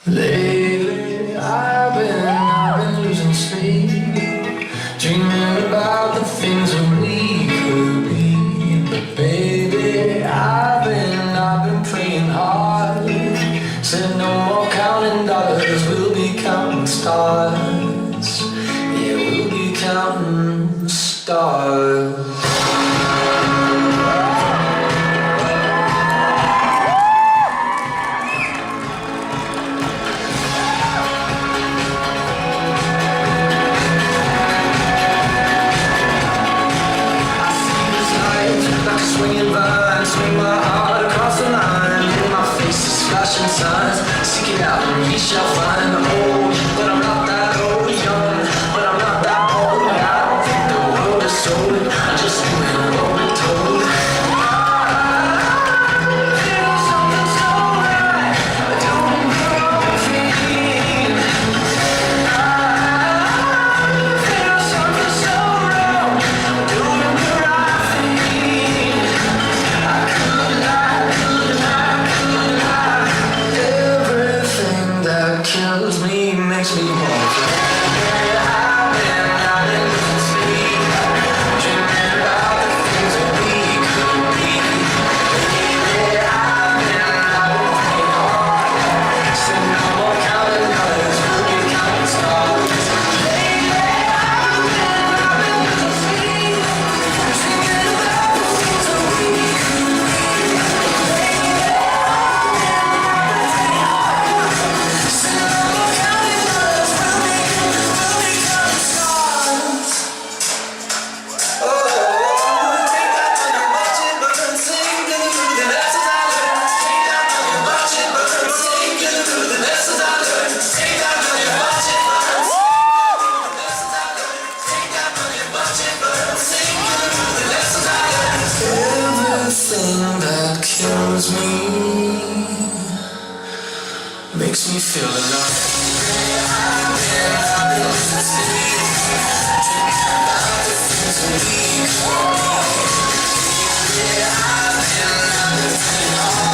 Lately, I've been losing sleep, dreaming about the things that we could be. But baby, I've been praying hard. Said no more counting dollars, we'll be counting stars. Yeah, we'll be counting stars. Swinging vine, swing my heart across the line. In my face is flashing signs. Seek it out and we shall find. I'm old, but I'm not that old. Young, but I'm not that old. I don't think the world is sold. I just win what we're told. Feel something so right. Doing the wrong thing. Feel something so wrong. Doing the right thing. Everything that kills me makes me want to. I've been losing sleep, dreaming about the things that we could be. Baby, I've been praying hard. Said no more counting dollars, we'll be counting stars. Lately, I've been losing sleep, dreaming about the things that we could be. Everything that kills me makes me feel alive. I've been